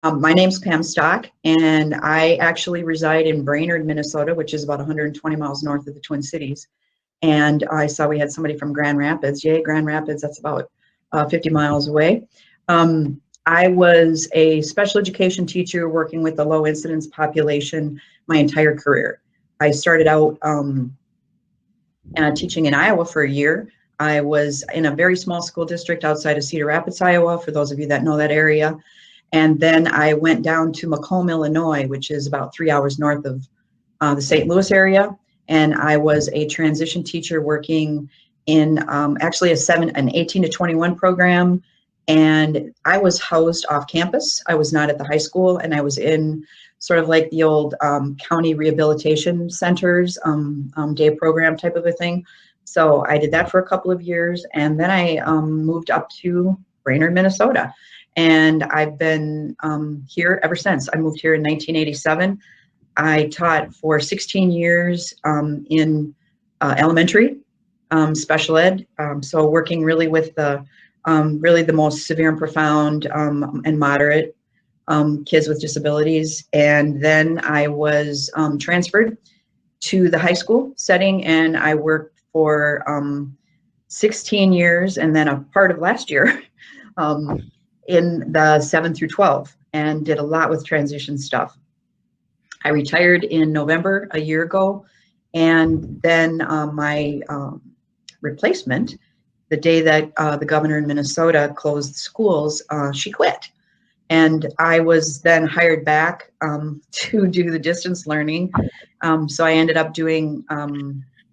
My name's Pam Stock, and I actually reside in Brainerd, Minnesota, which is about 120 miles north of the Twin Cities. And I saw we had somebody from Grand Rapids. Yay, Grand Rapids, that's about 50 miles away. I was a special education teacher working with the low incidence population my entire career. I started out teaching in Iowa for a year. I was in a very small school district outside of Cedar Rapids, Iowa, for those of you that know that area. And then I went down to Macomb, Illinois, which is about 3 hours north of the St. Louis area. And I was a transition teacher working in actually an 18 to 21 program. And I was housed off campus. I was not at the high school, and I was in sort of like the old county rehabilitation centers, day program type of a thing. So I did that for a couple of years, and then I moved up to Brainerd, Minnesota. And I've been here ever since. I moved here in 1987. I taught for 16 years in elementary special ed, so working really with the most severe and profound and moderate kids with disabilities. And then I was transferred to the high school setting, and I worked for 16 years, and then a part of last year in the 7 through 12, and did a lot with transition stuff. I retired in November a year ago, and then my replacement, the day that the governor in Minnesota closed schools, she quit. And I was then hired back to do the distance learning. So I ended up doing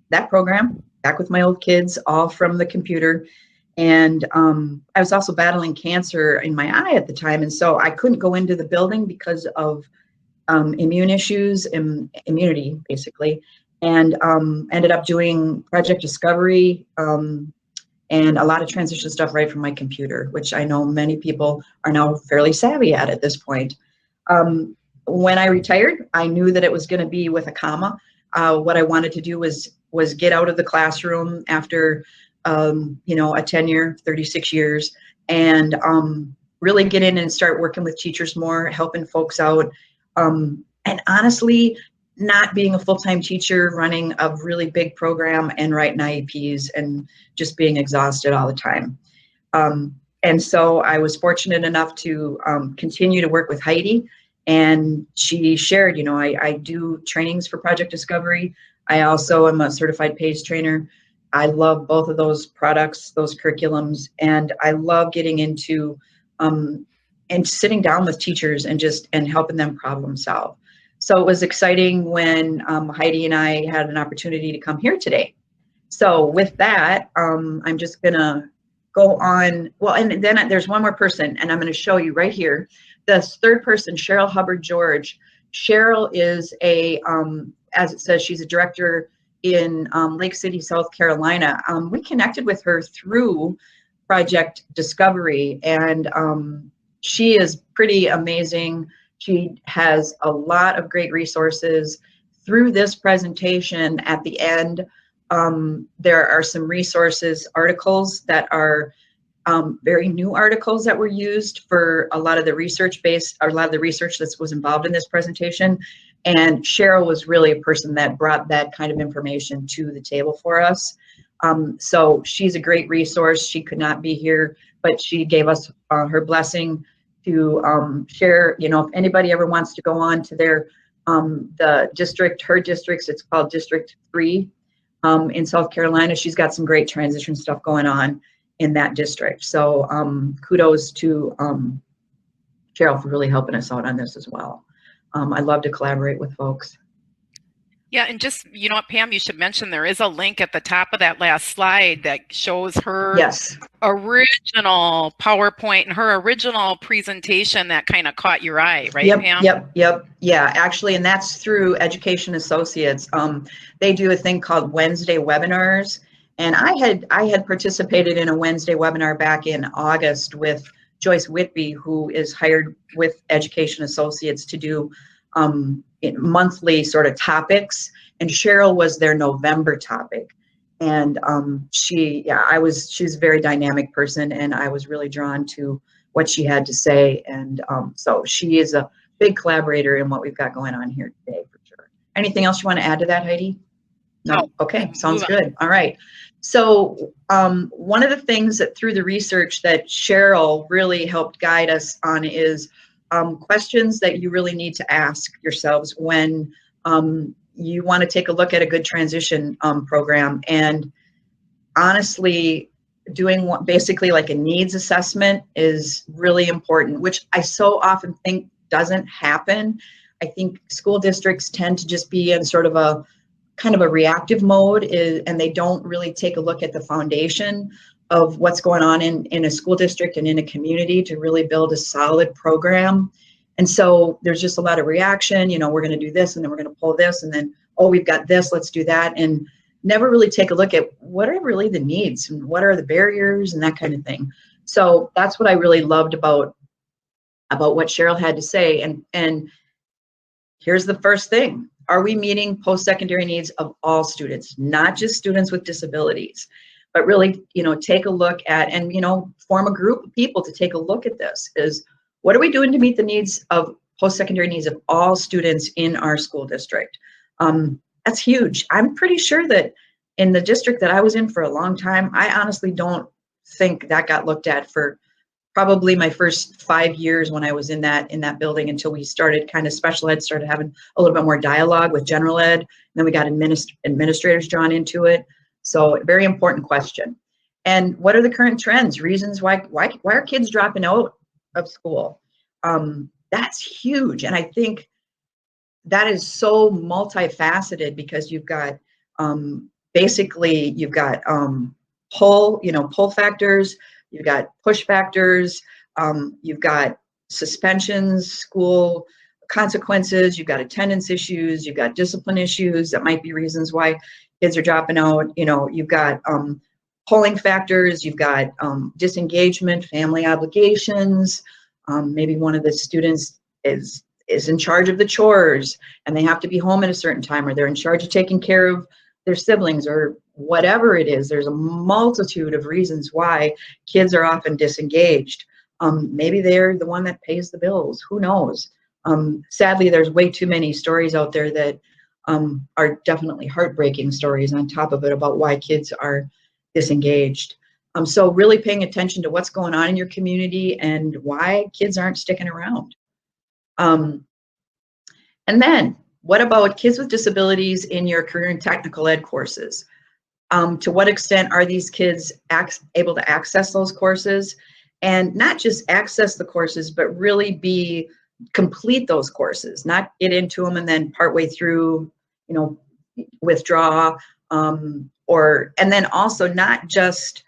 that program back with my old kids, all from the computer. And I was also battling cancer in my eye at the time. And so I couldn't go into the building because of immune issues, immunity, basically. And ended up doing project discovery and a lot of transition stuff right from my computer, which I know many people are now fairly savvy at this point. When I retired, I knew that it was going to be with a comma. What I wanted to do was get out of the classroom after a tenure, 36 years, and really get in and start working with teachers more, helping folks out. And honestly, not being a full-time teacher, running a really big program and writing IEPs and just being exhausted all the time. And so I was fortunate enough to continue to work with Heidi, and she shared, I do trainings for project discovery. I also am a certified PACE trainer. I love both of those products, those curriculums, and I love getting into and sitting down with teachers and helping them problem solve. So it was exciting when Heidi and I had an opportunity to come here today. So with that, I'm just gonna go on. Well, and then there's one more person, and I'm gonna show you right here. This third person, Cheryl Hubbard George. Cheryl is as it says, she's a director in Lake City, South Carolina. We connected with her through Project Discovery, and she is pretty amazing. She has a lot of great resources. Through this presentation at the end, there are some resources, articles that are very new articles that were used for a lot of the research that was involved in this presentation. And Cheryl was really a person that brought that kind of information to the table for us. So she's a great resource. She could not be here, but she gave us her blessing to share. If anybody ever wants to go on to her districts, it's called District 3 in South Carolina. She's got some great transition stuff going on in that district. So kudos to Cheryl for really helping us out on this as well. I love to collaborate with folks. Yeah, and just, Pam, you should mention there is a link at the top of that last slide that shows her original PowerPoint and her original presentation that kind of caught your eye, right, Pam? Yep. Yeah, actually, and that's through Education Associates. They do a thing called Wednesday webinars, and I had participated in a Wednesday webinar back in August with Joyce Whitby, who is hired with Education Associates to do monthly sort of topics, and Cheryl was their November topic. And she's a very dynamic person, and I was really drawn to what she had to say. And so she is a big collaborator in what we've got going on here today, for sure. Anything else you want to add to that, Heidi? No. Okay, sounds good. All right. So one of the things that through the research that Cheryl really helped guide us on is questions that you really need to ask yourselves when you want to take a look at a good transition program. And honestly, doing basically like a needs assessment is really important, which I so often think doesn't happen. I think school districts tend to just be in sort of a kind of a reactive mode, and they don't really take a look at the foundation of what's going on in a school district and in a community to really build a solid program. And so there's just a lot of reaction, you know, we're going to do this and then we're going to pull this and then, oh, we've got this, let's do that. And never really take a look at what are really the needs and what are the barriers and that kind of thing. So that's what I really loved about what Cheryl had to say. And here's the first thing. Are we meeting post-secondary needs of all students, not just students with disabilities, but really, you know, take a look at, and, you know, form a group of people to take a look at this, is what are we doing to meet the needs of post-secondary needs of all students in our school district? That's huge. I'm pretty sure that in the district that I was in for a long time, I honestly don't think that got looked at for probably my first 5 years when I was in that building, until we started kind of special ed, started having a little bit more dialogue with general ed. And then we got administrators drawn into it. So very important question. And what are the current trends, reasons why are kids dropping out of school? That's huge. And I think that is so multifaceted, because you've got basically you've got pull factors, you've got push factors, you've got suspensions, school consequences, you've got attendance issues, you've got discipline issues that might be reasons why kids are dropping out. You know, you've got pulling factors, you've got disengagement, family obligations. Maybe one of the students is in charge of the chores and they have to be home at a certain time, or they're in charge of taking care of their siblings, or whatever it is. There's a multitude of reasons why kids are often disengaged. Maybe they're the one that pays the bills, who knows? Sadly, there's way too many stories out there that are definitely heartbreaking stories on top of it about why kids are disengaged. So really paying attention to what's going on in your community and why kids aren't sticking around. And then what about kids with disabilities in your career and technical ed courses? To what extent are these kids able to access those courses, and not just access the courses, but really complete those courses, not get into them and then partway through, you know, withdraw, and then also not just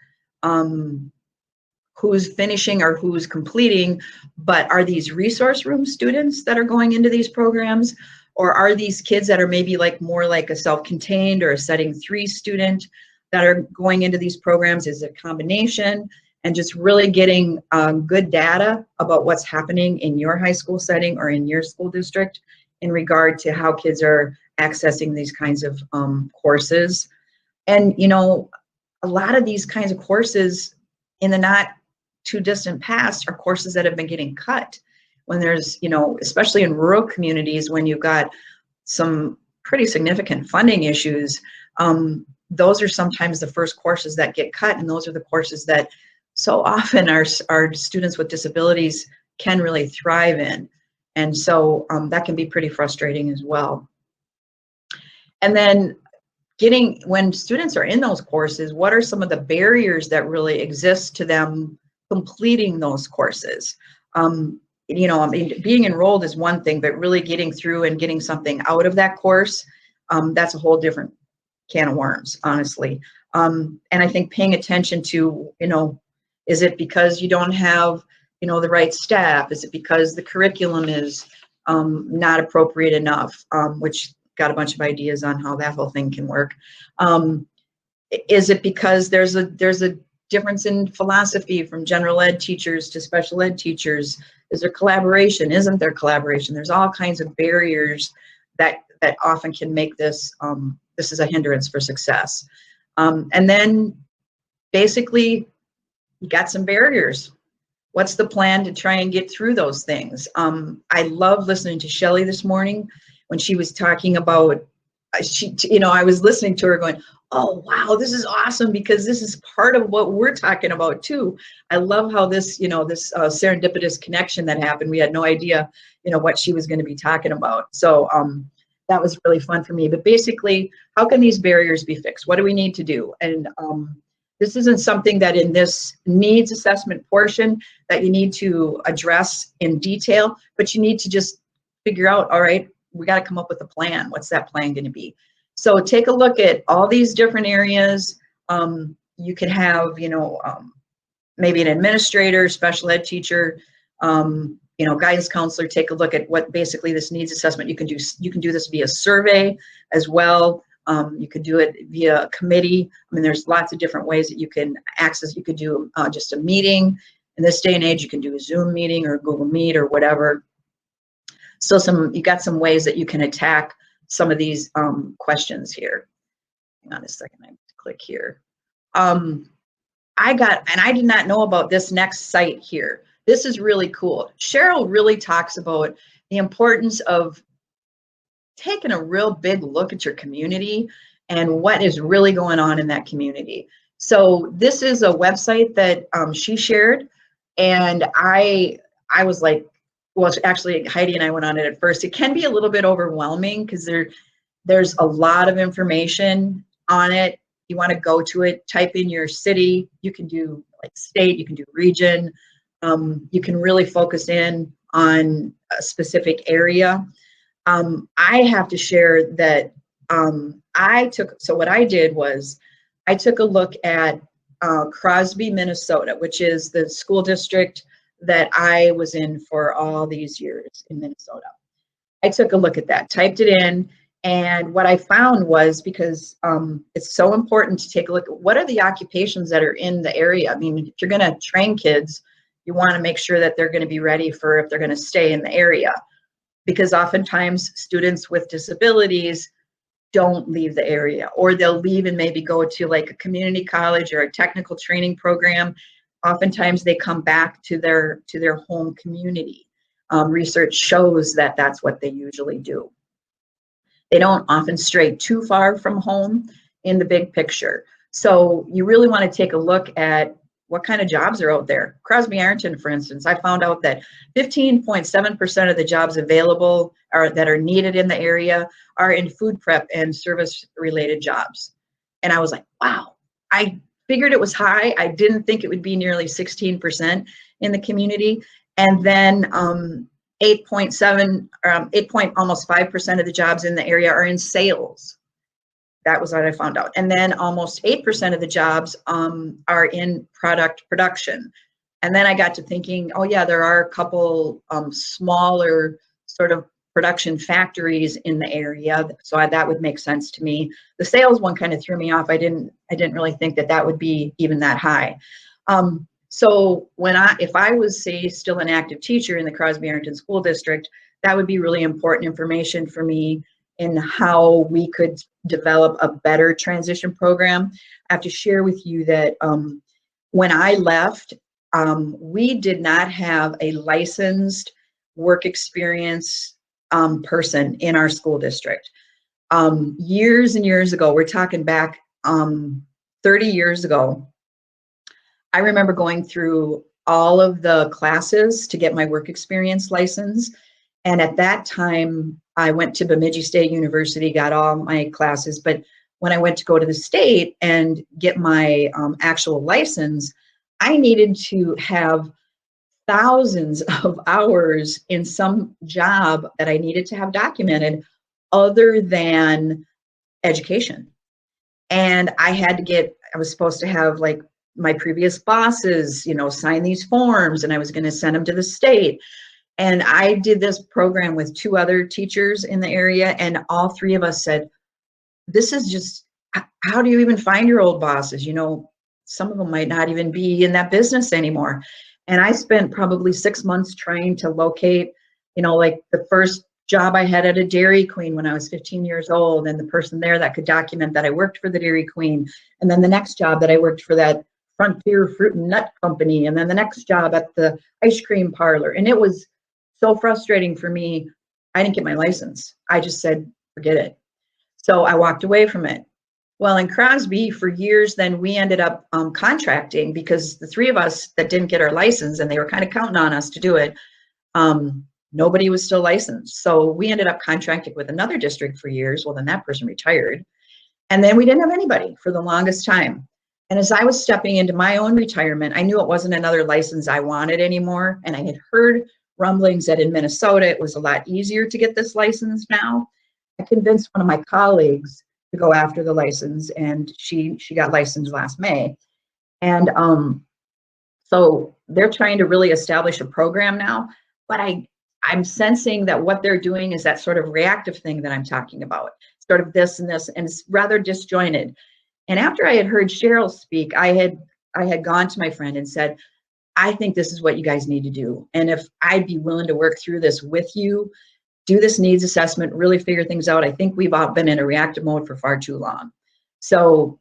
who's finishing or who's completing, but are these resource room students that are going into these programs? Or are these kids that are maybe more like a self-contained or a setting 3 student that are going into these programs? Is it a combination? And just really getting good data about what's happening in your high school setting or in your school district in regard to how kids are accessing these kinds of courses. And, you know, a lot of these kinds of courses in the not too distant past are courses that have been getting cut. When there's, you know, especially in rural communities, when you've got some pretty significant funding issues, those are sometimes the first courses that get cut, and those are the courses that so often our students with disabilities can really thrive in. And so that can be pretty frustrating as well. And then when students are in those courses, what are some of the barriers that really exist to them completing those courses? You know, I mean, being enrolled is one thing, but really getting through and getting something out of that course, that's a whole different can of worms, honestly. And I think paying attention to, you know, is it because you don't have, you know, the right staff? Is it because the curriculum is not appropriate enough, which got a bunch of ideas on how that whole thing can work. Is it because there's a difference in philosophy from general ed teachers to special ed teachers? Is there collaboration? Isn't there collaboration? There's all kinds of barriers that often can make this this is a hindrance for success. And then basically you got some barriers. What's the plan to try and get through those things? I love listening to Shelley this morning when she was talking about, I was listening to her going, oh, wow, this is awesome, because this is part of what we're talking about too. I love how this, this serendipitous connection that happened. We had no idea, what she was going to be talking about. So that was really fun for me. But basically, how can these barriers be fixed? What do we need to do? And this isn't something that in this needs assessment portion that you need to address in detail, but you need to just figure out, all right, we got to come up with a plan. What's that plan going to be? So take a look at all these different areas. You can have, maybe an administrator, special ed teacher, guidance counselor, take a look at what basically this needs assessment. You can do this via survey as well. You could do it via a committee. I mean, there's lots of different ways that you can access. You could do just a meeting. In this day and age, you can do a Zoom meeting or Google Meet or whatever. So you got some ways that you can attack some of these questions here. Hang on a second, I click here. I did not know about this next site here. This is really cool. Cheryl really talks about the importance of taking a real big look at your community and what is really going on in that community. So this is a website that she shared, and I was like, well, actually Heidi and I went on it at first. It can be a little bit overwhelming because there's a lot of information on it. You want to go to it, type in your city. You can do like state, you can do region. You can really focus in on a specific area. I have to share that what I did was I took a look at Crosby, Minnesota, which is the school district that I was in for all these years in Minnesota. I took a look at that, typed it in, and what I found was, because it's so important to take a look at what are the occupations that are in the area. I mean, if you're going to train kids, you want to make sure that they're going to be ready for if they're going to stay in the area. Because oftentimes students with disabilities don't leave the area, or they'll leave and maybe go to like a community college or a technical training program. Oftentimes they come back to their home community. Research shows that that's what they usually do. They don't often stray too far from home in the big picture. So you really want to take a look at what kind of jobs are out there. Crosby Ironton, for instance, I found out that 15.7% of the jobs available that are needed in the area are in food prep and service related jobs. And I was like, wow, I figured it was high. I didn't think it would be nearly 16% in the community. And then 8.5% of the jobs in the area are in sales. That was what I found out. And then almost 8% of the jobs are in product production. And then I got to thinking, oh yeah, there are a couple smaller sort of production factories in the area. So that would make sense to me. The sales one kind of threw me off. I didn't really think that would be even that high. So if I was, say, still an active teacher in the Crosby Ironton School District, that would be really important information for me in how we could develop a better transition program. I have to share with you that when I left, we did not have a licensed work experience person in our school district. Years and years ago, we're talking back 30 years ago, I remember going through all of the classes to get my work experience license. And at that time, I went to Bemidji State University, got all my classes. But when I went to go to the state and get my actual license, I needed to have thousands of hours in some job that I needed to have documented other than education. And I was supposed to have like my previous bosses, sign these forms, and I was going to send them to the state. And I did this program with 2 other teachers in the area, and all 3 of us said, this is just, how do you even find your old bosses? Some of them might not even be in that business anymore. And I spent probably 6 months trying to locate, like the first job I had at a Dairy Queen when I was 15 years old, and the person there that could document that I worked for the Dairy Queen. And then the next job that I worked for that Frontier Fruit and Nut Company, and then the next job at the ice cream parlor. And it was so frustrating for me. I didn't get my license. I just said, forget it. So I walked away from it. Well, in Crosby, for years, then we ended up contracting, because the three of us that didn't get our license, and they were kind of counting on us to do it, nobody was still licensed. So we ended up contracting with another district for years. Well, then that person retired. And then we didn't have anybody for the longest time. And as I was stepping into my own retirement, I knew it wasn't another license I wanted anymore. And I had heard rumblings that in Minnesota, it was a lot easier to get this license now. I convinced one of my colleagues to go after the license, and she got licensed last May. And so they're trying to really establish a program now, but I'm sensing that what they're doing is that sort of reactive thing that I'm talking about, sort of this and this, and it's rather disjointed. And after I had heard Cheryl speak, I had gone to my friend and said, I think this is what you guys need to do. And if I'd be willing to work through this with you, do this needs assessment, really figure things out. I think we've all been in a reactive mode for far too long. So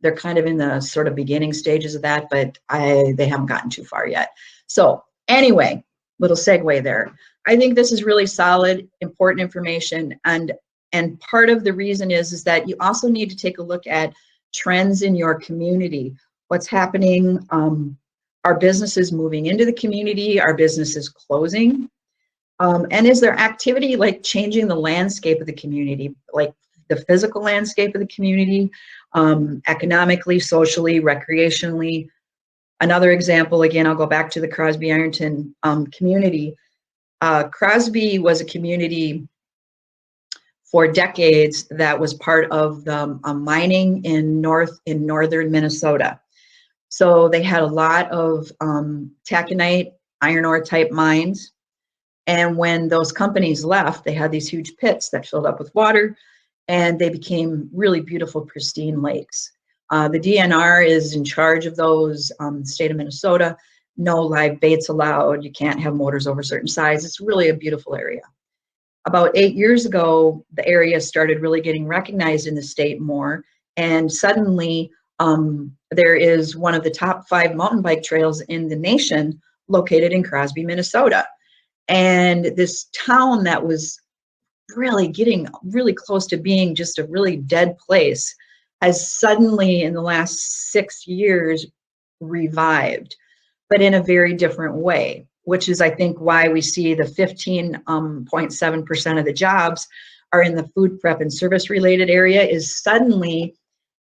they're kind of in the sort of beginning stages of that, but they haven't gotten too far yet. So anyway, little segue there. I think this is really solid, important information. And part of the reason is that you also need to take a look at trends in your community. What's happening? Are businesses moving into the community? Are businesses closing? And is there activity like changing the landscape of the community, like the physical landscape of the community, economically, socially, recreationally? Another example, again, I'll go back to the Crosby-Ironton community. Crosby was a community for decades that was part of the mining in northern Minnesota. So they had a lot of taconite, iron ore type mines. And when those companies left, they had these huge pits that filled up with water, and they became really beautiful, pristine lakes. The DNR is in charge of those, the state of Minnesota. No live baits allowed. You can't have motors over a certain size. It's really a beautiful area. About 8 years ago, the area started really getting recognized in the state more, and suddenly there is one of the top 5 mountain bike trails in the nation located in Crosby, Minnesota. And this town that was really getting really close to being just a really dead place has suddenly in the last 6 years revived, but in a very different way, which is I think why we see the 15.7% of the jobs are in the food prep and service related area, is suddenly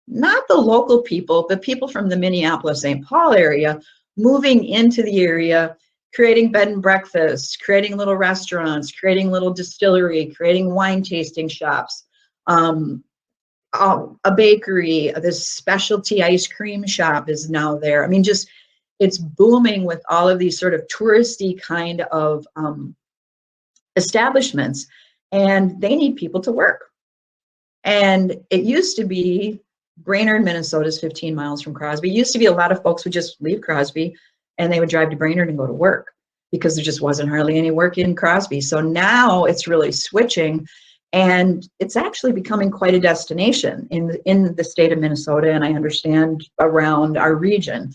not the local people, but people from the Minneapolis-St. Paul area moving into the area, creating bed and breakfast, creating little restaurants, creating little distillery, creating wine tasting shops, a bakery, this specialty ice cream shop is now there. I mean, just, it's booming with all of these sort of touristy kind of establishments, and they need people to work. And it used to be, Brainerd, Minnesota is 15 miles from Crosby. It used to be a lot of folks would just leave Crosby and they would drive to Brainerd and go to work because there just wasn't hardly any work in Crosby. So now it's really switching, and it's actually becoming quite a destination in the state of Minnesota, and I understand around our region.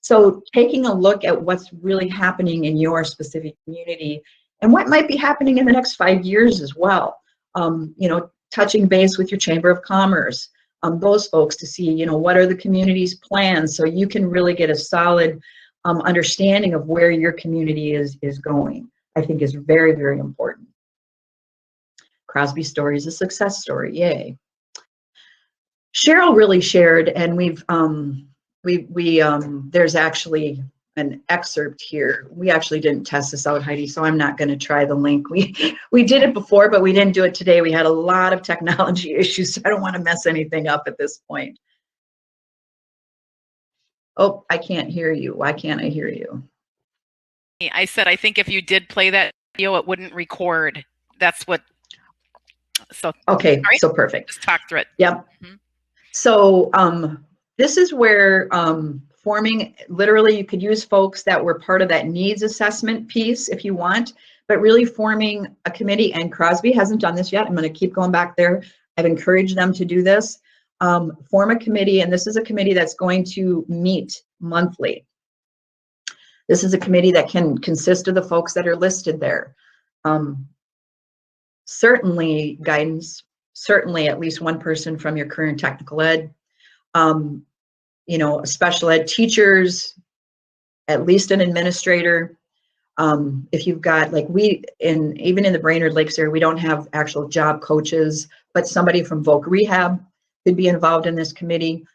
So taking a look at what's really happening in your specific community and what might be happening in the next 5 years as well. You know, touching base with your Chamber of Commerce, those folks to see, you know, what are the community's plans, so you can really get a solid understanding of where your community is going, I think is very, very important. Crosby story is a success story, yay. Cheryl really shared, and there's actually an excerpt here. We actually didn't test this out, Heidi, so I'm not going to try the link. We did it before, but we didn't do it today. We had a lot of technology issues, so I don't want to mess anything up at this point. Oh, I can't hear you. Why can't I hear you? I said, I think if you did play that video, it wouldn't record. That's what. So okay, right. So perfect. Just talk through it. Yep. Mm-hmm. So this is where forming, literally you could use folks that were part of that needs assessment piece if you want, but really forming a committee, and Crosby hasn't done this yet. I'm going to keep going back there. I've encouraged them to do this. form a committee, and this is a committee that's going to meet monthly. This is a committee that can consist of the folks that are listed there. Certainly guidance, certainly at least one person from your career and technical ed, you know, special ed teachers, at least an administrator. If you've got, like, even in the Brainerd Lakes area, we don't have actual job coaches, but somebody from Voc Rehab could be involved in this committee.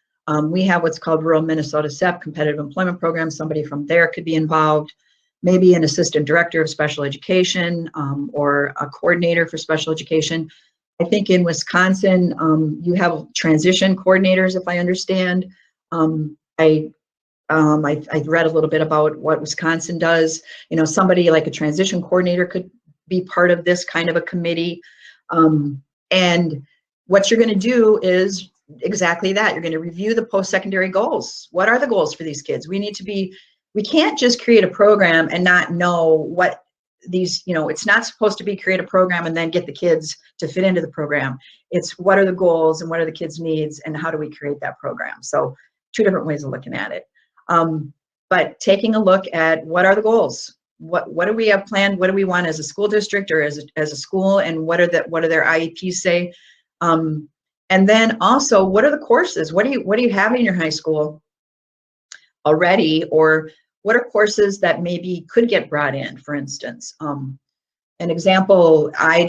We have what's called Rural Minnesota SEP, Competitive Employment Program. Somebody from there could be involved. Maybe an assistant director of special education, or a coordinator for special education. I think in Wisconsin, you have transition coordinators, if I understand. I read a little bit about what Wisconsin does. You know, somebody like a transition coordinator could be part of this kind of a committee. And what you're going to do is exactly that. You're going to review the post-secondary goals. What are the goals for these kids? We can't just create a program and not know what these, you know, it's not supposed to be create a program and then get the kids to fit into the program. It's what are the goals and what are the kids' needs and how do we create that program? So two different ways of looking at it. But taking a look at what are the goals? What do we have planned? What do we want as a school district or as a school, and what do their IEPs say? And then also, what are the courses? What do you have in your high school already, or what are courses that maybe could get brought in? For instance, an example, I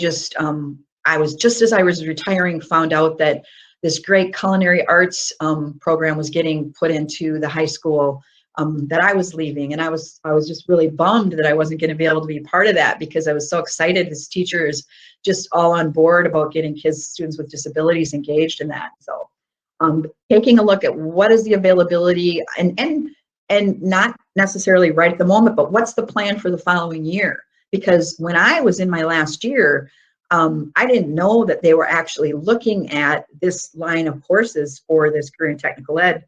was just as I was retiring, found out that this great culinary arts program was getting put into the high school that I was leaving, and I was just really bummed that I wasn't going to be able to be part of that, because I was so excited as teachers, just all on board about getting students with disabilities engaged in that. So taking a look at what is the availability, and not necessarily right at the moment, but what's the plan for the following year? Because when I was in my last year, I didn't know that they were actually looking at this line of courses for this career and technical ed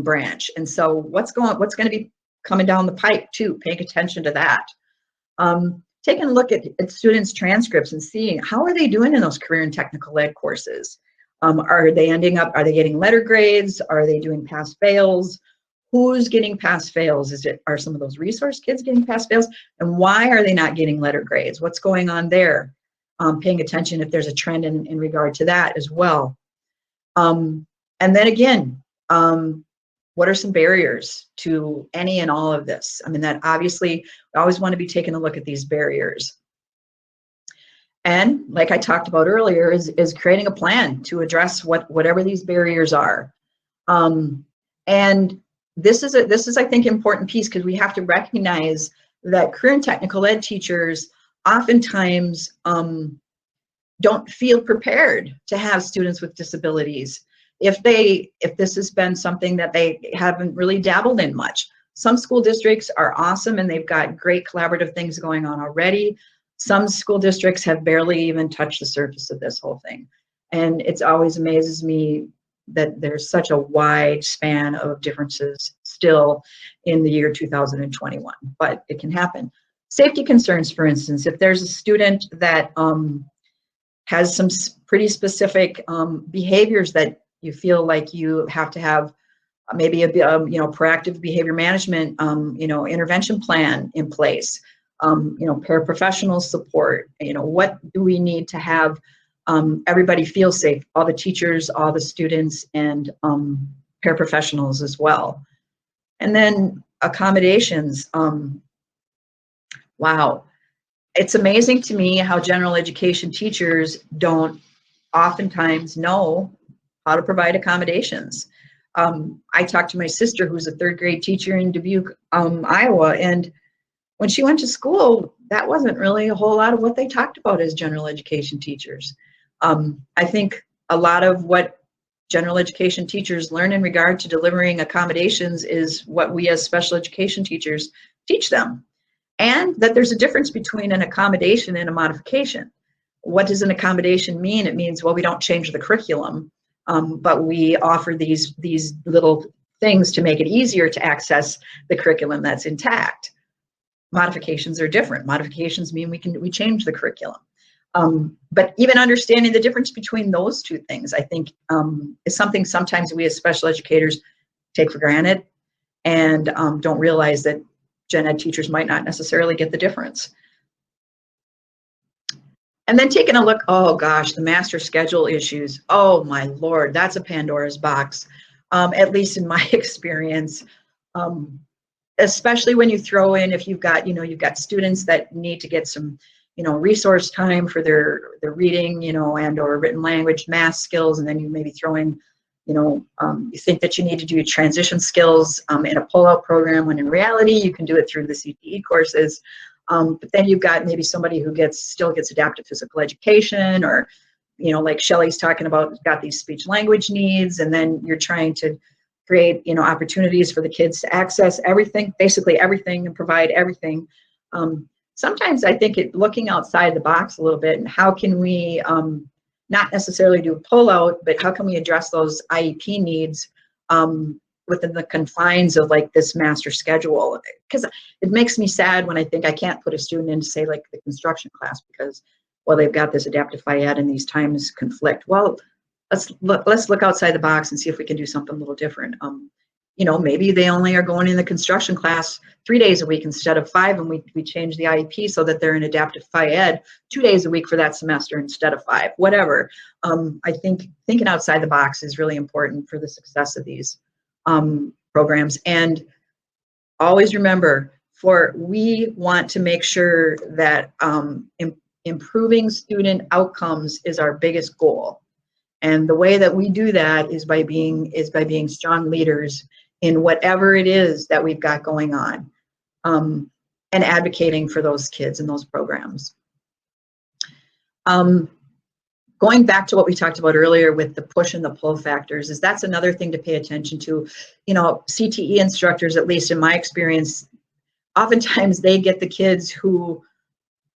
branch. And so what's going to be coming down the pipe too, paying attention to that. Taking a look at students' transcripts and seeing how are they doing in those career and technical ed courses. Are they getting letter grades? Are they doing pass fails? Who's getting pass fails? Are some of those resource kids getting pass fails? And why are they not getting letter grades? What's going on there? Paying attention if there's a trend in regard to that as well. And then again, what are some barriers to any and all of this? I mean, that obviously we always want to be taking a look at these barriers. And like I talked about earlier, is creating a plan to address whatever these barriers are. And this is I think important piece, because we have to recognize that career and technical ed teachers oftentimes don't feel prepared to have students with disabilities if this has been something that they haven't really dabbled in much. Some school districts are awesome and they've got great collaborative things going on already. Some school districts have barely even touched the surface of this whole thing. And it always amazes me that there's such a wide span of differences still in the year 2021, but it can happen. Safety concerns, for instance, if there's a student that has some pretty specific behaviors that you feel like you have to have maybe a proactive behavior management intervention plan in place, paraprofessional support, what do we need to have everybody feel safe, all the teachers, all the students, and paraprofessionals as well. And then accommodations. Wow. It's amazing to me how general education teachers don't oftentimes know how to provide accommodations. I talked to my sister, who's a third grade teacher in Dubuque, Iowa, and when she went to school, that wasn't really a whole lot of what they talked about as general education teachers. I think a lot of what general education teachers learn in regard to delivering accommodations is what we as special education teachers teach them. And that there's a difference between an accommodation and a modification. What does an accommodation mean? It means, well, we don't change the curriculum, but we offer these little things to make it easier to access the curriculum that's intact. Modifications are different. Modifications mean we change the curriculum. But even understanding the difference between those two things, I think, is something sometimes we as special educators take for granted, and don't realize that gen ed teachers might not necessarily get the difference. And then taking a look, oh gosh, the master schedule issues. Oh my Lord, that's a Pandora's box, at least in my experience. Especially when you throw in, if you've got, you've got students that need to get some, resource time for their reading, and or written language, math skills, and then you maybe throw in, you think that you need to do transition skills in a pull-out program, when in reality you can do it through the CTE courses. But then you've got maybe somebody who still gets adaptive physical education, or, like Shelley's talking about, got these speech language needs, and then you're trying to create, opportunities for the kids to access everything, basically everything, and provide everything. Sometimes I think looking outside the box a little bit, and how can we not necessarily do a pullout, but how can we address those IEP needs within the confines of like this master schedule? Because it makes me sad when I think I can't put a student into, say, like the construction class because, well, they've got this adaptive phy-ed and these times conflict. Well, let's look outside the box and see if we can do something a little different. Maybe they only are going in the construction class 3 days a week instead of 5, and we change the IEP so that they're in adaptive phy-ed 2 days a week for that semester instead of 5, whatever. I think thinking outside the box is really important for the success of these programs. And always remember, we want to make sure that improving student outcomes is our biggest goal. And the way that we do that is by being strong leaders in whatever it is that we've got going on, and advocating for those kids and those programs. Going back to what we talked about earlier with the push and the pull factors, that's another thing to pay attention to. CTE instructors, at least in my experience, oftentimes they get the kids who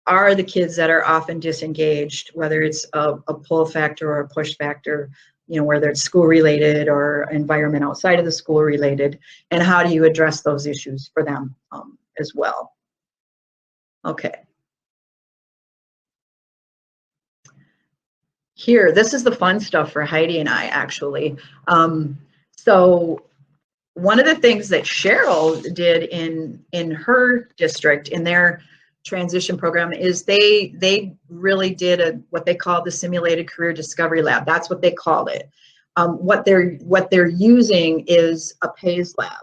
are the kids that are often disengaged, whether it's a pull factor or a push factor, whether it's school related or environment outside of the school related, and how do you address those issues for them as well. Okay. Here, this is the fun stuff for Heidi and I, actually. So one of the things that Cheryl did in her district, in their transition program, is they really did what they call the simulated career discovery lab. That's what they called it. What they're using is a PAYS lab.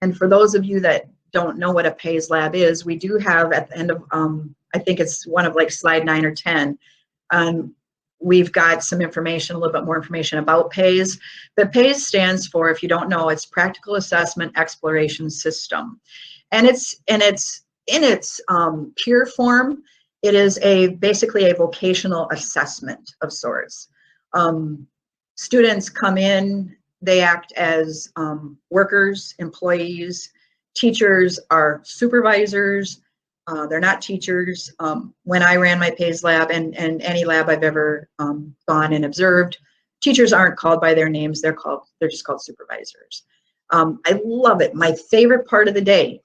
And for those of you that don't know what a PAYS lab is, we do have at the end of I think it's one of like slide 9 or 10. We've got some information, a little bit more information about PAYS. The PAYS stands for, if you don't know, it's Practical Assessment Exploration System, and it's in its pure form, it is basically a vocational assessment of sorts. Students come in, they act as workers, employees. Teachers are supervisors. They're not teachers. When I ran my PAYS lab, and any lab I've ever gone and observed, teachers aren't called by their names. They're just called supervisors. I love it. My favorite part of the day,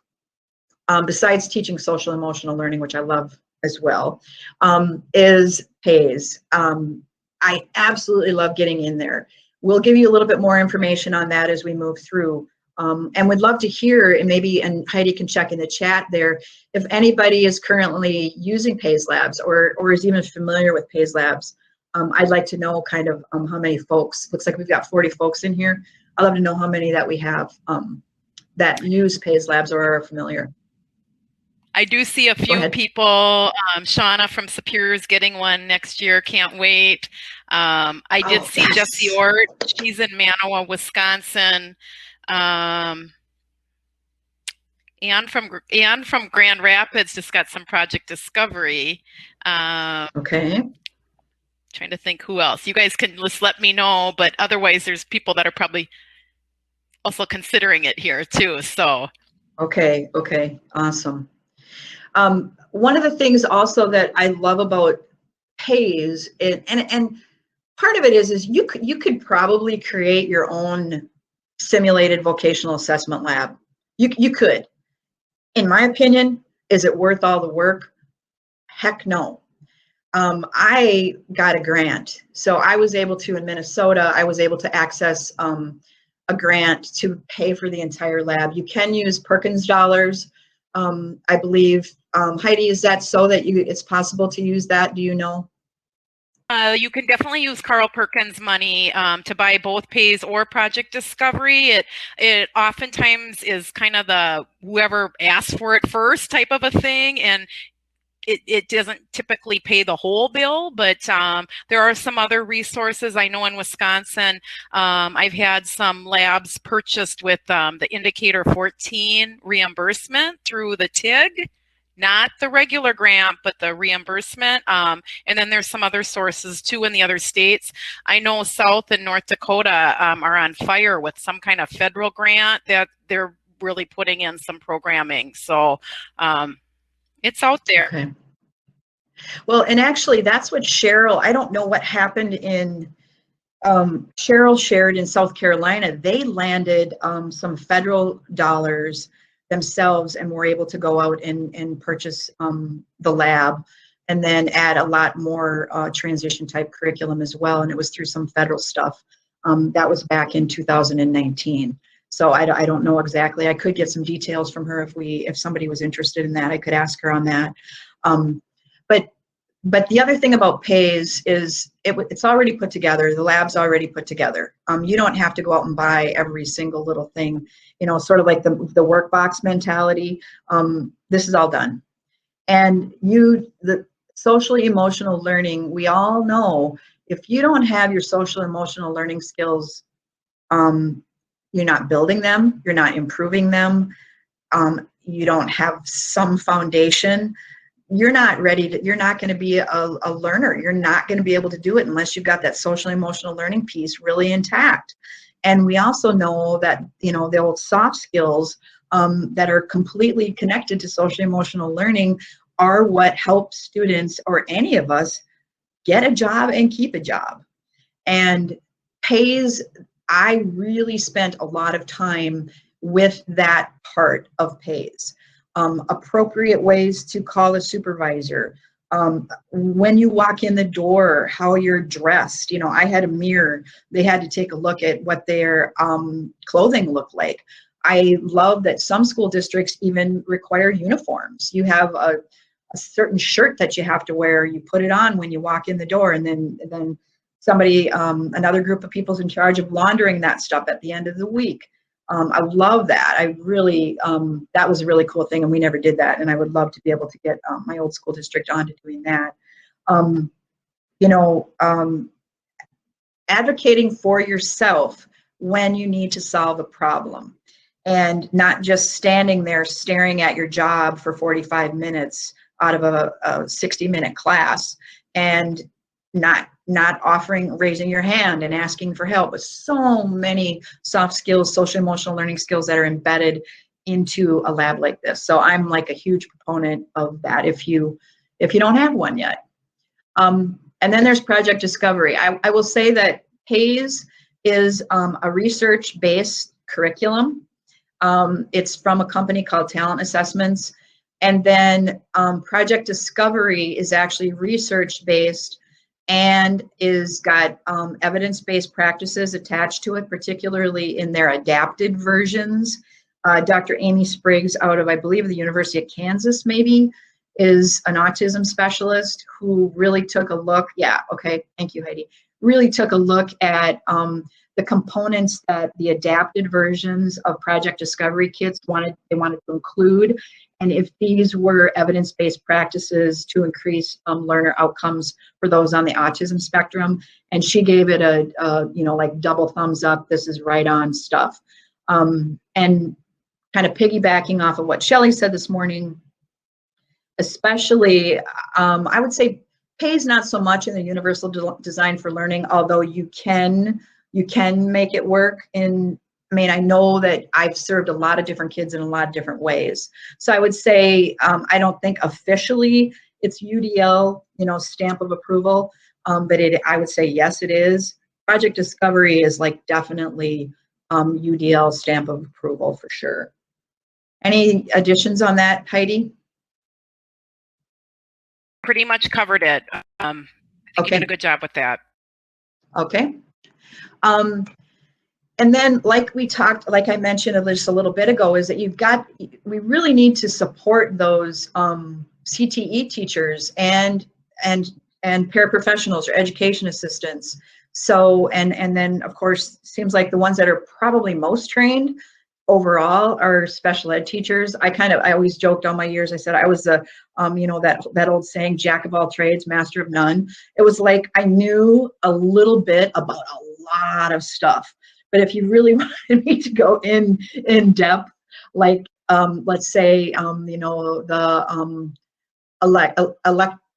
besides teaching social emotional learning, which I love as well, is PAYS. I absolutely love getting in there. We'll give you a little bit more information on that as we move through. And we'd love to hear, and Heidi can check in the chat there, if anybody is currently using PAYS labs or is even familiar with PAYS labs. I'd like to know kind of how many folks. Looks like we've got 40 folks in here. I'd love to know how many that we have that use PAYS labs or are familiar. I do see a few people. Shauna from Superior's getting one next year. Can't wait. I did see Jessie Ort. She's in Manawa, Wisconsin. Anne from Grand Rapids just got some Project Discovery. Okay. Trying to think who else. You guys can just let me know, but otherwise there's people that are probably also considering it here too. So. Okay, awesome. One of the things also that I love about PAYS, and part of it is you could probably create your own simulated vocational assessment lab. You could. In my opinion, is it worth all the work? Heck no. I got a grant. So I was able to, in Minnesota, I was able to access a grant to pay for the entire lab. You can use Perkins dollars, I believe. Heidi, is that so that it's possible to use that? Do you know? You can definitely use Carl Perkins money to buy both PAYS or Project Discovery. It oftentimes is kind of the whoever asks for it first type of a thing, and it doesn't typically pay the whole bill, but there are some other resources. I know in Wisconsin, I've had some labs purchased with the Indicator 14 reimbursement through the TIG, not the regular grant, but the reimbursement. And then there's some other sources too in the other states. I know South and North Dakota are on fire with some kind of federal grant that they're really putting in some programming. So it's out there. Okay. Well, and actually that's what Cheryl, I don't know what happened in, Cheryl shared in South Carolina, they landed some federal dollars themselves and were able to go out and purchase the lab and then add a lot more transition type curriculum as well. And it was through some federal stuff. That was back in 2019. So I don't know exactly. I could get some details from her if somebody was interested in that. I could ask her on that. But the other thing about PAYS is it's already put together. The lab's already put together. You don't have to go out and buy every single little thing. You know, sort of like the workbox mentality. This is all done. And the social emotional learning, we all know if you don't have your social emotional learning skills, you're not building them, you're not improving them, you don't have some foundation, you're not ready to, you're not going to be a learner. You're not going to be able to do it unless you've got that social emotional learning piece really intact. And we also know that, you know, the old soft skills that are completely connected to social emotional learning are what help students or any of us get a job and keep a job. And PAYS, I really spent a lot of time with that part of PAYS. Appropriate ways to call a supervisor. When you walk in the door, how you're dressed. You know, I had a mirror. They had to take a look at what their clothing looked like. I love that some school districts even require uniforms. You have a certain shirt that you have to wear. You put it on when you walk in the door, and then somebody, another group of people's in charge of laundering that stuff at the end of the week. I love that. I really, that was a really cool thing, and we never did that. And I would love to be able to get my old school district onto doing that. You know, advocating for yourself when you need to solve a problem, and not just standing there staring at your job for 45 minutes out of a 60-minute class and not raising your hand and asking for help. With so many soft skills, social emotional learning skills that are embedded into a lab like this. So I'm like a huge proponent of that if you don't have one yet. And then there's Project Discovery. I will say that PAYS is a research-based curriculum. It's from a company called Talent Assessments. And then Project Discovery is actually research-based and is got evidence-based practices attached to it, particularly in their adapted versions. Dr. Amy Spriggs out of, I believe, the University of Kansas, maybe, is an autism specialist who really took a look, yeah, okay, thank you, Heidi, really took a look at the components that the adapted versions of Project Discovery kits wanted to include, and if these were evidence-based practices to increase learner outcomes for those on the autism spectrum. And she gave it a you know, like double thumbs up, this is right on stuff. And kind of piggybacking off of what Shelley said this morning, especially, I would say PAYS not so much in the universal design for learning, although you can make it work in, I mean, I know that I've served a lot of different kids in a lot of different ways. So I would say, I don't think officially it's UDL, you know, stamp of approval, but I would say, yes, it is. Project Discovery is like definitely UDL stamp of approval for sure. Any additions on that, Heidi? pretty much covered it. I think you did a good job with that. Okay. And then, like we talked, like I mentioned just a little bit ago, is that we really need to support those CTE teachers and paraprofessionals or education assistants. So, and then of course, seems like the ones that are probably most trained overall are special ed teachers. I always joked all my years. I said I was a, that old saying, jack of all trades, master of none. It was like I knew a little bit about a lot of stuff. But if you really wanted me to go in depth, like let's say the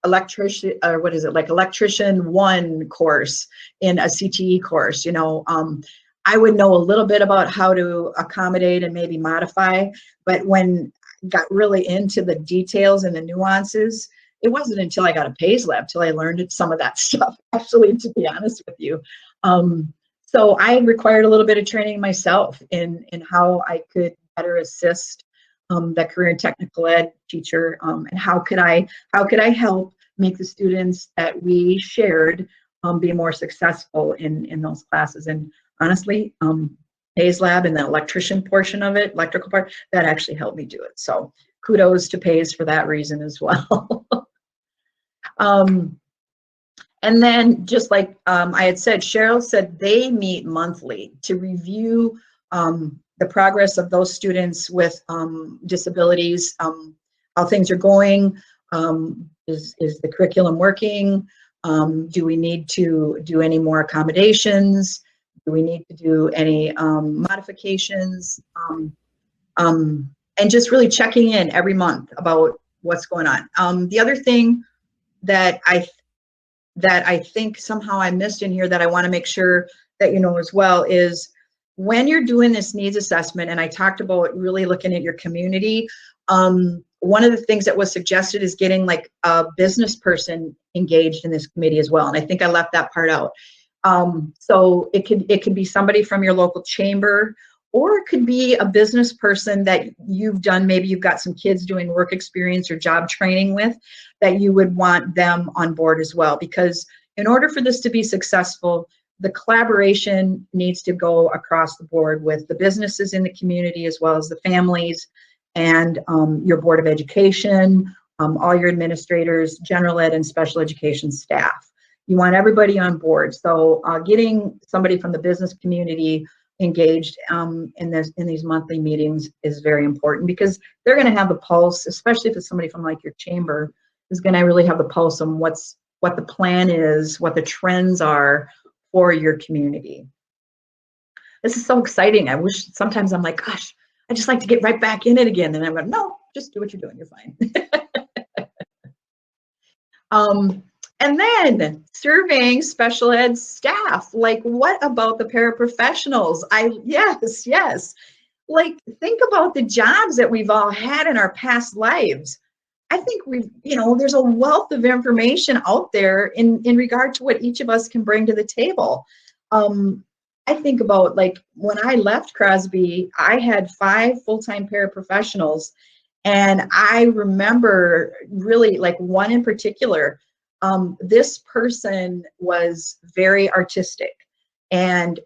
electrician, or what is it, like electrician 1 course in a CTE course, I would know a little bit about how to accommodate and maybe modify, but when I got really into the details and the nuances, it wasn't until I got a PAYS lab till I learned some of that stuff, actually, to be honest with you. So I required a little bit of training myself in how I could better assist that career and technical ed teacher, and how could I help make the students that we shared be more successful in those classes. And honestly, PAYS lab and the electrician portion of it, electrical part, that actually helped me do it. So kudos to PAYS for that reason as well. And then, just like I had said, Cheryl said they meet monthly to review the progress of those students with disabilities, how things are going, is the curriculum working, do we need to do any more accommodations, do we need to do any modifications, and just really checking in every month about what's going on. The other thing that I think somehow I missed in here that I want to make sure that you know as well is when you're doing this needs assessment, and I talked about really looking at your community, one of the things that was suggested is getting like a business person engaged in this committee as well. And I think I left that part out. So it could be somebody from your local chamber, or it could be a business person that you've done, maybe you've got some kids doing work experience or job training with, that you would want them on board as well. Because in order for this to be successful, the collaboration needs to go across the board with the businesses in the community, as well as the families and your Board of Education, all your administrators, general ed and special education staff. You want everybody on board. So getting somebody from the business community engaged in these monthly meetings is very important, because they're going to have the pulse, especially if it's somebody from like your chamber, is going to really have the pulse on what the plan is, what the trends are for your community. This is so exciting. I wish sometimes I'm like, gosh, I just like to get right back in it again. And I'm like, no, just do what you're doing. You're fine. And then surveying special ed staff. Like, what about the paraprofessionals? Yes. Like, think about the jobs that we've all had in our past lives. I think there's a wealth of information out there in regard to what each of us can bring to the table. I think about, like, when I left Crosby, I had 5 full-time paraprofessionals, and I remember really, like, one in particular. This person was very artistic, and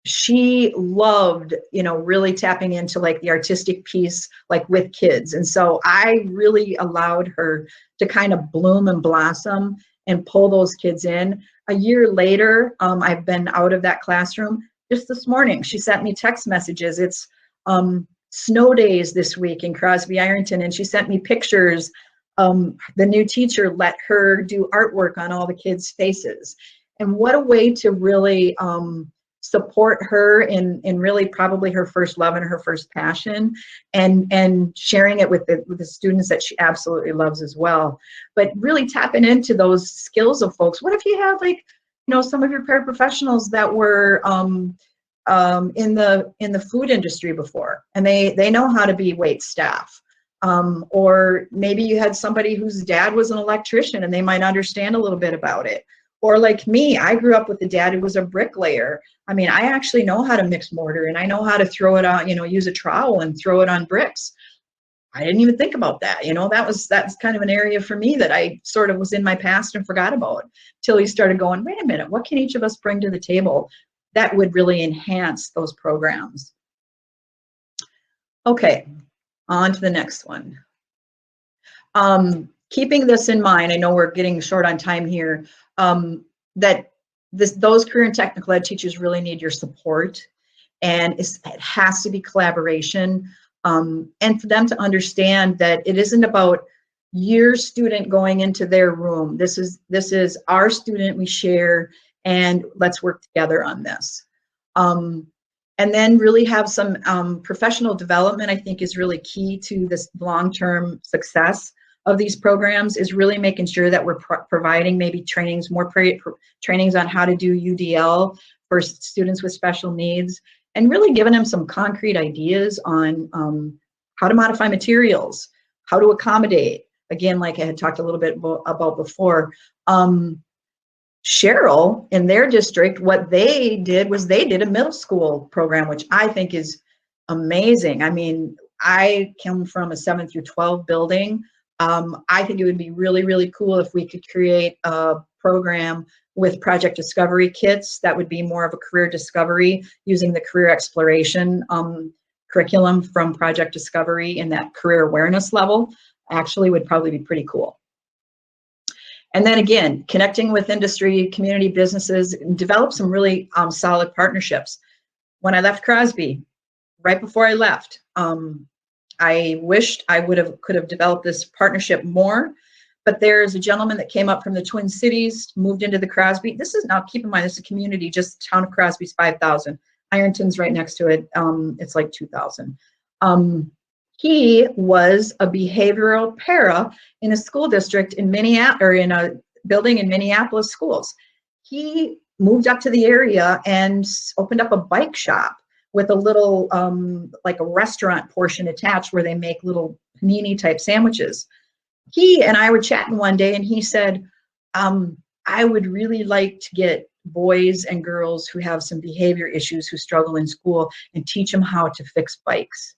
she loved, really tapping into like the artistic piece, like with kids. And so I really allowed her to kind of bloom and blossom and pull those kids in. A year later, I've been out of that classroom. Just this morning, she sent me text messages. It's snow days this week in Crosby, Ironton, and she sent me pictures. The new teacher let her do artwork on all the kids' faces. And what a way to really support her in really probably her first love and her first passion, and sharing it with the students that she absolutely loves as well. But really tapping into those skills of folks. What if you have, like, some of your paraprofessionals that were in the food industry before, and they know how to be wait staff. Or maybe you had somebody whose dad was an electrician and they might understand a little bit about it. Or like me, I grew up with a dad who was a bricklayer. I mean, I actually know how to mix mortar, and I know how to throw it on, use a trowel and throw it on bricks. I didn't even think about that. That's kind of an area for me that I sort of was in my past and forgot about, till he started going, wait a minute, what can each of us bring to the table that would really enhance those programs? Okay, on to the next one. Keeping this in mind, I know we're getting short on time here, that those career and technical ed teachers really need your support, and it has to be collaboration, and for them to understand that it isn't about your student going into their room. This is our student, we share, and let's work together on this. And then really have some professional development, I think, is really key to this long-term success of these programs, is really making sure that we're providing maybe trainings, more trainings on how to do UDL for students with special needs, and really giving them some concrete ideas on how to modify materials, how to accommodate. Again, like I had talked a little bit about before, Cheryl in their district, what they did was they did a middle school program, which I think is amazing. I mean, I come from a 7 through 12 building. I think it would be really, really cool if we could create a program with project discovery kits that would be more of a career discovery using the career exploration curriculum from project discovery in that career awareness level. Actually would probably be pretty cool. And then again, connecting with industry, community businesses, develop some really solid partnerships. When I left Crosby, right before I left, I wished I could have developed this partnership more, but there's a gentleman that came up from the Twin Cities, moved into the Crosby. This is, now keep in mind, this is a community, just town of Crosby's 5,000. Ironton's right next to it. It's like 2,000. He was a behavioral para in a school district in Minneapolis, or in a building in Minneapolis schools. He moved up to the area and opened up a bike shop with a little, like a restaurant portion attached where they make little panini type sandwiches. He and I were chatting one day and he said, I would really like to get boys and girls who have some behavior issues, who struggle in school, and teach them how to fix bikes.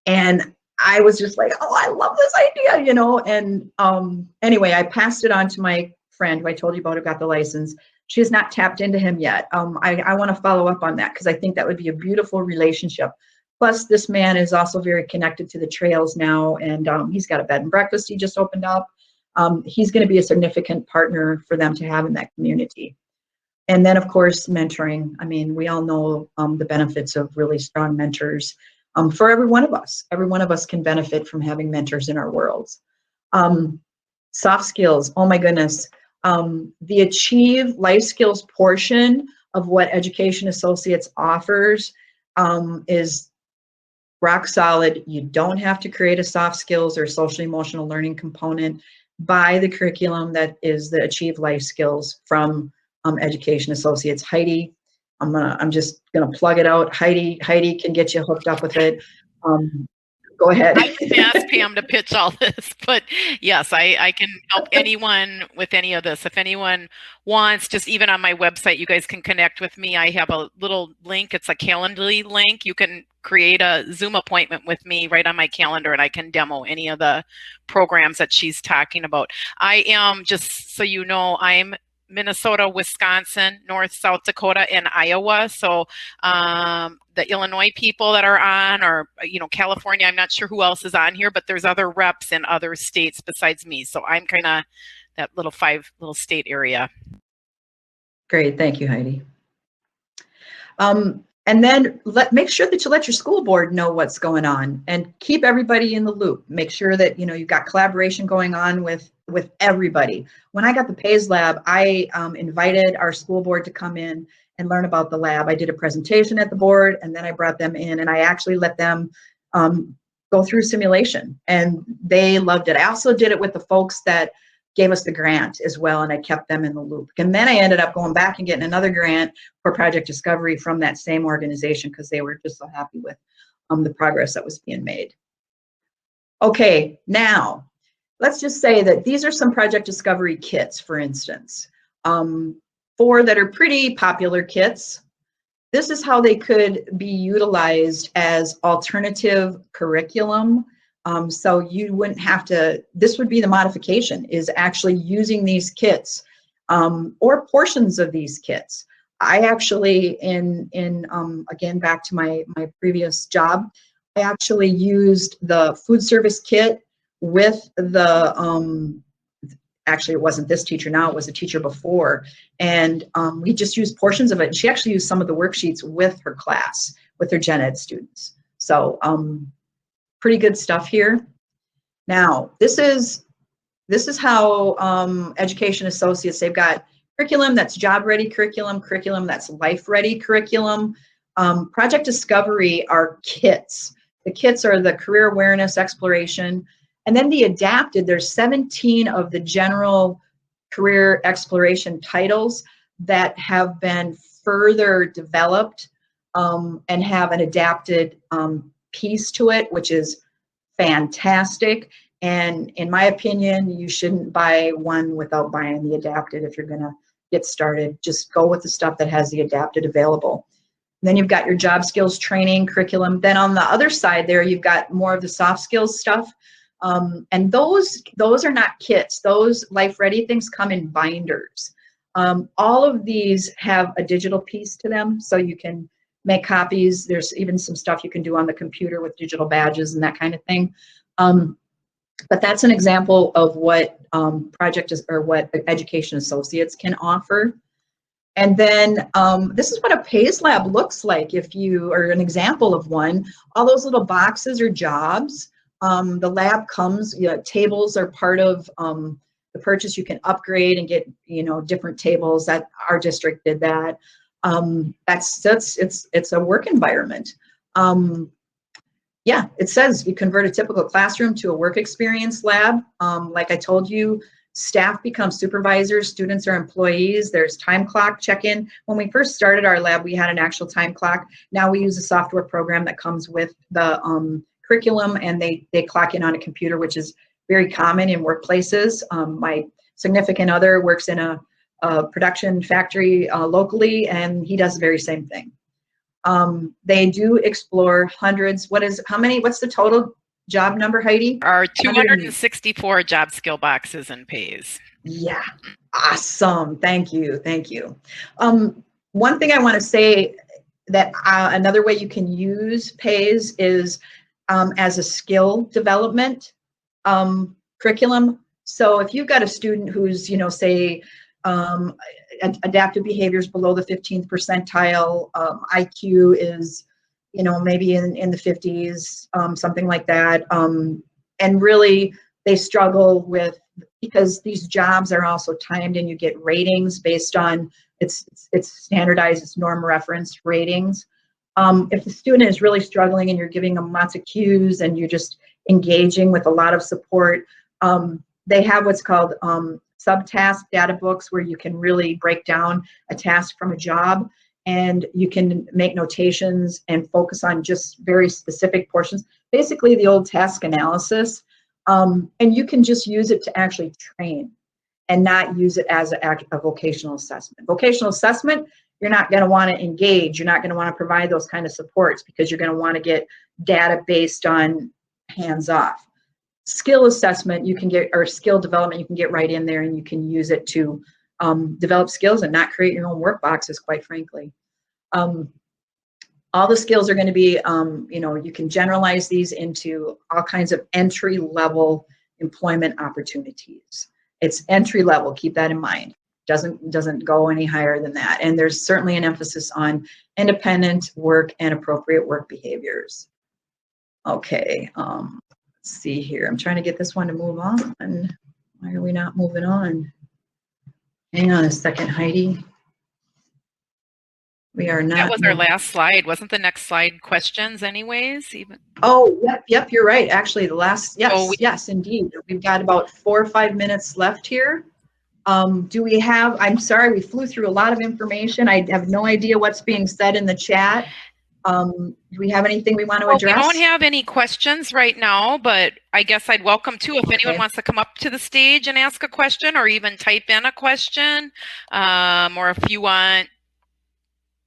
And I was just like, oh, I love this idea, and anyway, I passed it on to my friend who I told you about, who got the license. She has not tapped into him yet. I want to follow up on that, because I think that would be a beautiful relationship. Plus, this man is also very connected to the trails now, and he's got a bed and breakfast he just opened up. He's going to be a significant partner for them to have in that community. And then, of course, mentoring. I mean, we all know the benefits of really strong mentors. For every one of us. Every one of us can benefit from having mentors in our worlds. Soft skills, oh my goodness. The Achieve Life Skills portion of what Education Associates offers is rock solid. You don't have to create a soft skills or social emotional learning component. Buy the curriculum that is the Achieve Life Skills from Education Associates. Heidi, I'm just gonna plug it out. Heidi can get you hooked up with it. Go ahead. I can ask Pam to pitch all this, but yes, I can help anyone with any of this. If anyone wants, just even on my website, you guys can connect with me. I have a little link. It's a Calendly link. You can create a Zoom appointment with me right on my calendar, and I can demo any of the programs that she's talking about. I am, just so you know, I'm Minnesota, Wisconsin, North, South Dakota, and Iowa. So the Illinois people that are on, or California, I'm not sure who else is on here, but there's other reps in other states besides me. So I'm kind of that little 5 little state area. Great, thank you, Heidi. And then make sure that you let your school board know what's going on, and keep everybody in the loop. Make sure that you've got collaboration going on with everybody. When I got the PAYS lab, I invited our school board to come in and learn about the lab. I did a presentation at the board, and then I brought them in, and I actually let them go through simulation, and they loved it. I also did it with the folks that gave us the grant as well, and I kept them in the loop. And then I ended up going back and getting another grant for project discovery from that same organization, because they were just so happy with the progress that was being made. Okay, now let's just say that these are some project discovery kits, for instance. 4 that are pretty popular kits. This is how they could be utilized as alternative curriculum So you wouldn't have to, this would be the modification, is actually using these kits or portions of these kits. I actually, again, back to my previous job, I actually used the food service kit with the, actually it wasn't this teacher now, it was a teacher before. And we just used portions of it. And she actually used some of the worksheets with her class, with her gen ed students. So pretty good stuff here. Now, this is how Education Associates, they've got curriculum that's job-ready curriculum that's life-ready curriculum. Project Discovery are kits. The kits are the career awareness, exploration, and then the adapted, there's 17 of the general career exploration titles that have been further developed and have an adapted piece to it, which is fantastic. And in my opinion, you shouldn't buy one without buying the adapted if you're going to get started. Just go with the stuff that has the adapted available. And then you've got your job skills training curriculum. Then on the other side there, you've got more of the soft skills stuff. And those are not kits. Those life ready things come in binders. All of these have a digital piece to them, so you can make copies. There's even some stuff you can do on the computer with digital badges and that kind of thing. But that's an example of what what Education Associates can offer. And then this is what a PACE lab looks like if you are an example of one. All those little boxes are jobs. The lab comes, tables are part of the purchase. You can upgrade and get, different tables. That our district did that. It's a work environment. Yeah, it says you convert a typical classroom to a work experience lab. Like I told you, staff become supervisors, students are employees. There's time clock check-in. When we first started our lab, we had an actual time clock. Now we use a software program that comes with the curriculum, and they clock in on a computer, which is very common in workplaces. My significant other works in a production factory locally, and he does the very same thing. They do explore hundreds. What's the total job number, Heidi? Are 264 job skill boxes in PAYS. Yeah, awesome. Thank you. One thing I want to say that another way you can use PAYS is as a skill development curriculum. So if you've got a student who's, say, adaptive behaviors below the 15th percentile, IQ is, maybe in the 50s, something like that. And really they struggle with, because these jobs are also timed and you get ratings based on, it's standardized, it's norm referenced ratings. If the student is really struggling and you're giving them lots of cues and you're just engaging with a lot of support, they have what's called subtask data books, where you can really break down a task from a job, and you can make notations and focus on just very specific portions, basically the old task analysis. And you can just use it to actually train and not use it as a vocational assessment. Vocational assessment, you're not going to want to engage. You're not going to want to provide those kind of supports because you're going to want to get data based on hands off. Skill assessment, you can get, or skill development, you can get right in there and you can use it to develop skills and not create your own work boxes, quite frankly. All the skills are going to be, you can generalize these into all kinds of entry-level employment opportunities. It's entry-level, keep that in mind. Doesn't go any higher than that. And there's certainly an emphasis on independent work and appropriate work behaviors. Okay, let's see here. I'm trying to get this one to move on. And why are we not moving on? Hang on a second, Heidi. We are not. That was our last slide. Wasn't the next slide questions anyways? Even. Oh, yep, you're right. Actually, the last, yes, indeed. We've got about 4 or 5 minutes left here. Do we have, I'm sorry, we flew through a lot of information. I have no idea what's being said in the chat. Do we have anything we want to address? We don't have any questions right now, but I guess I'd welcome to if anyone wants to come up to the stage and ask a question, or even type in a question, or if you want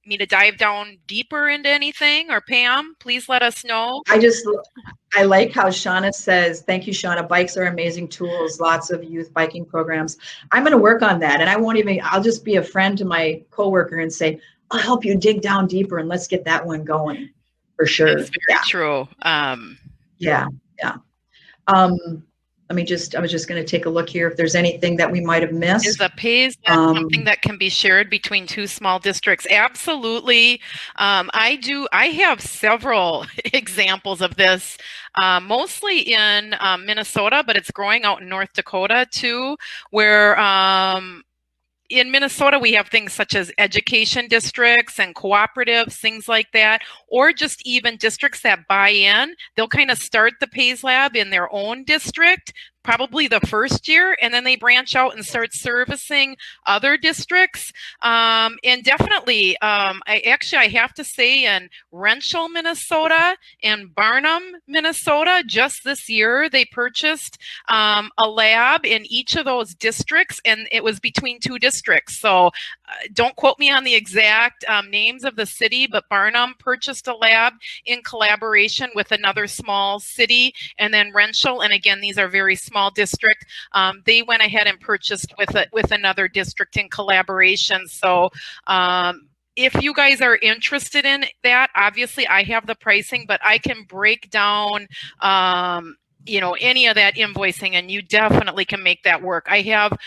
me to dive down deeper into anything, or Pam, please let us know. I like how Shauna says, thank you, Shauna. Bikes are amazing tools, lots of youth biking programs. I'm going to work on that. And I'll just be a friend to my coworker and say, I'll help you dig down deeper and let's get that one going for sure. It's very true. Yeah. I was just going to take a look here if there's anything that we might have missed. Is a pays lab something that can be shared between two small districts? Absolutely. I have several examples of this, mostly in Minnesota, but it's growing out in North Dakota too, where in Minnesota, we have things such as education districts and cooperatives, things like that, or just even districts that buy in. They'll kind of start the PAYS Lab in their own district, probably the first year, and then they branch out and start servicing other districts. And definitely, I have to say, in Wrenchell, Minnesota and Barnum, Minnesota, just this year, they purchased a lab in each of those districts, and it was between two districts. So don't quote me on the exact names of the city, but Barnum purchased a lab in collaboration with another small city, and then Wrenchell, and again, these are very small district, they went ahead and purchased with another district in collaboration. So if you guys are interested in that, obviously I have the pricing, but I can break down any of that invoicing, and you definitely can make that work. I have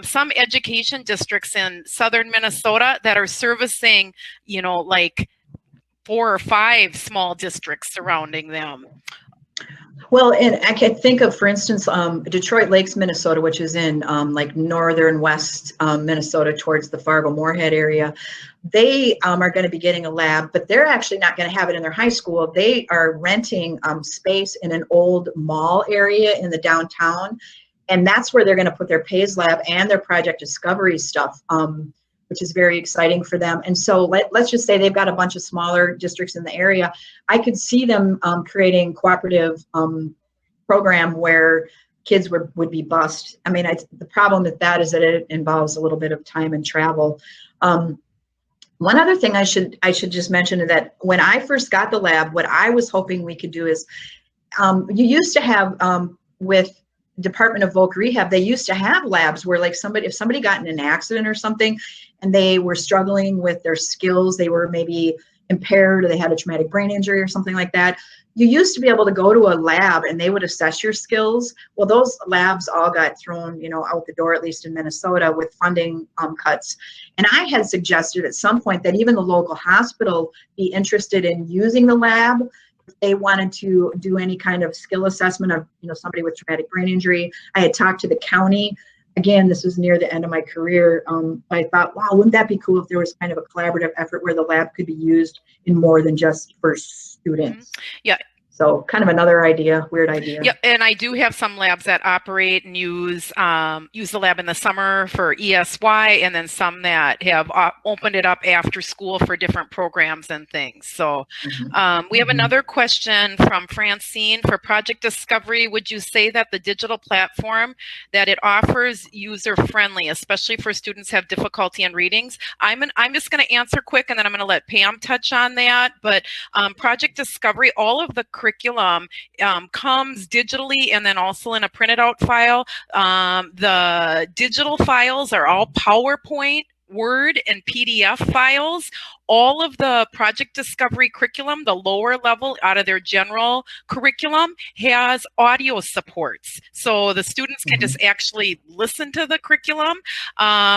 some education districts in southern Minnesota that are servicing, like 4 or 5 small districts surrounding them. Well, and I can think of, for instance, Detroit Lakes, Minnesota, which is in like northern west Minnesota towards the Fargo-Moorhead area. They are going to be getting a lab, but they're actually not going to have it in their high school. They are renting space in an old mall area in the downtown, and that's where they're going to put their PAYS Lab and their Project Discovery stuff, which is very exciting for them. And so let's just say they've got a bunch of smaller districts in the area. I could see them creating cooperative program where kids would be bused. I mean, the problem with that is that it involves a little bit of time and travel. One other thing I should just mention is that when I first got the lab, what I was hoping we could do is, you used to have with Department of Voc Rehab, they used to have labs where, like, if somebody got in an accident or something and they were struggling with their skills, they were maybe impaired or they had a traumatic brain injury or something like that, you used to be able to go to a lab and they would assess your skills. Well, those labs all got thrown, out the door, at least in Minnesota, with funding cuts. And I had suggested at some point that even the local hospital be interested in using the lab if they wanted to do any kind of skill assessment of, somebody with traumatic brain injury. I had talked to the county. Again, this was near the end of my career. I thought, wow, wouldn't that be cool if there was kind of a collaborative effort where the lab could be used in more than just for students? Yeah. So kind of another idea, weird idea. Yeah, and I do have some labs that operate and use the lab in the summer for ESY, and then some that have opened it up after school for different programs and things. So we have another question from Francine for Project Discovery. Would you say that the digital platform that it offers user-friendly, especially for students who have difficulty in readings? I'm just going to answer quick, and then I'm going to let Pam touch on that. But Project Discovery, all of the curriculum comes digitally and then also in a printed out file. The digital files are all PowerPoint, Word, and PDF files. All of the Project Discovery curriculum, the lower level out of their general curriculum, has audio supports. So the students can just actually listen to the curriculum.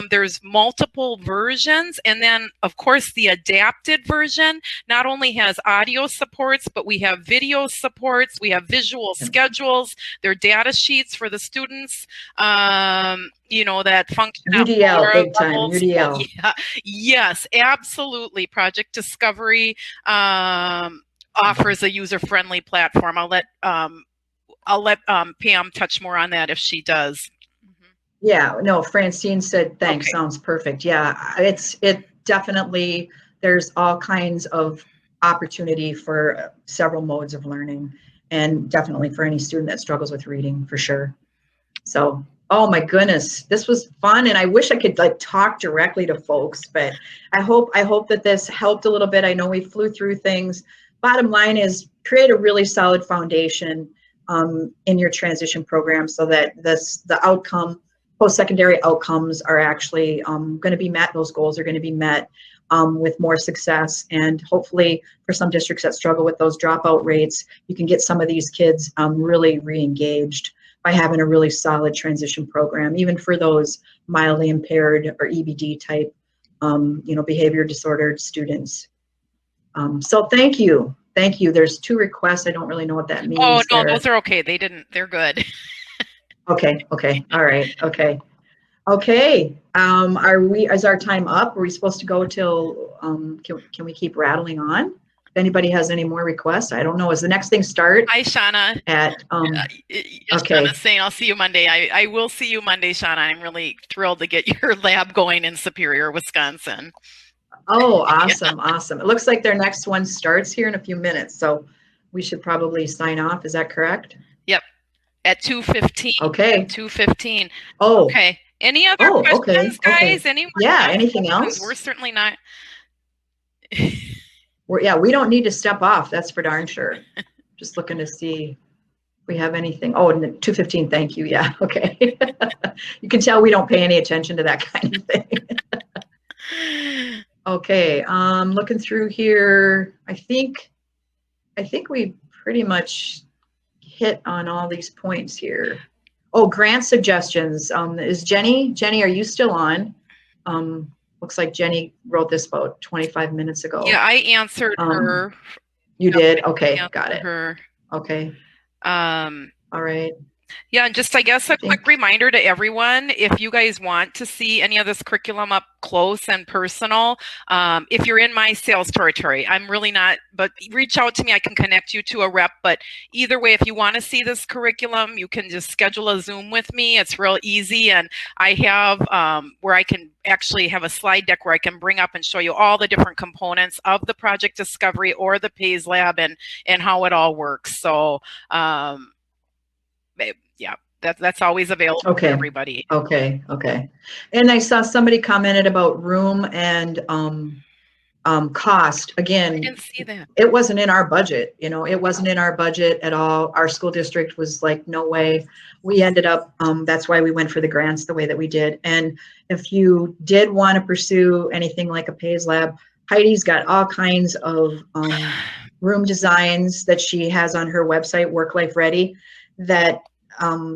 There's multiple versions. And then, of course, the adapted version not only has audio supports, but we have video supports. We have visual schedules. There are data sheets for the students. That function. UDL, big time, UDL. Yeah, yes, absolutely. Project Discovery offers a user-friendly platform. I'll let Pam touch more on that if she does. Yeah, no, Francine said thanks. Okay. Sounds perfect. Yeah, it definitely, there's all kinds of opportunity for several modes of learning, and definitely for any student that struggles with reading, for sure. So Oh my goodness, this was fun, and I wish I could like talk directly to folks, but I hope that this helped a little bit. I know we flew through things. Bottom line is create a really solid foundation in your transition program so that the outcome, post-secondary outcomes are actually going to be met. Those goals are going to be met with more success, and hopefully for some districts that struggle with those dropout rates, you can get some of these kids really re-engaged by having a really solid transition program, even for those mildly impaired or EBD type, behavior disordered students. So thank you. Thank you. There's 2 requests. I don't really know what that means. Oh, no, those are okay. They're good. Okay. All right. Okay. Is our time up? Are we supposed to go till, can we keep rattling on? If anybody has any more requests, I don't know. Is the next thing start? Hi, Shauna. Okay. Shauna's saying I'll see you Monday. I will see you Monday, Shauna. I'm really thrilled to get your lab going in Superior, Wisconsin. Oh, awesome. Awesome. It looks like their next one starts here in a few minutes. So we should probably sign off. Is that correct? Yep. At 2:15. Okay. 2:15. Oh. Okay. Any other questions, guys? Okay. Anyone? Yeah. Anything else? We're certainly not. We don't need to step off. That's for darn sure. Just looking to see if we have anything. Oh, 2:15. Thank you. Yeah. Okay. You can tell we don't pay any attention to that kind of thing. Okay. Looking through here, I think we pretty much hit on all these points here. Oh, grant suggestions. Is Jenny, are you still on? Looks like Jenny wrote this about 25 minutes ago. Yeah, I answered her. You did? Okay, got it. Her. Okay. All right. Yeah, and just I guess a quick reminder to everyone, if you guys want to see any of this curriculum up close and personal, if you're in my sales territory, I'm really not, but reach out to me. I can connect you to a rep, but either way, if you want to see this curriculum, you can just schedule a Zoom with me. It's real easy, and I have where I can actually have a slide deck where I can bring up and show you all the different components of the project discovery or the PAYS lab and how it all works. So yeah, that's always available to everybody. Okay. And I saw somebody commented about room and cost. Again, I didn't see that. It wasn't in our budget. It wasn't in our budget at all. Our school district was like, no way. We ended up, that's why we went for the grants the way that we did. And if you did want to pursue anything like a PAYS lab, Heidi's got all kinds of room designs that she has on her website, Work Life Ready, that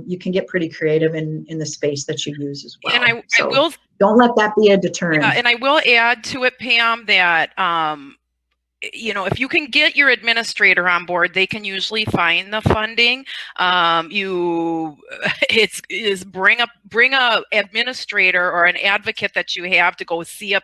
you can get pretty creative in the space that you use as well. And I will, don't let that be a deterrent. And I will add to it, Pam, that if you can get your administrator on board, they can usually find the funding. Bring a administrator or an advocate that you have to go see a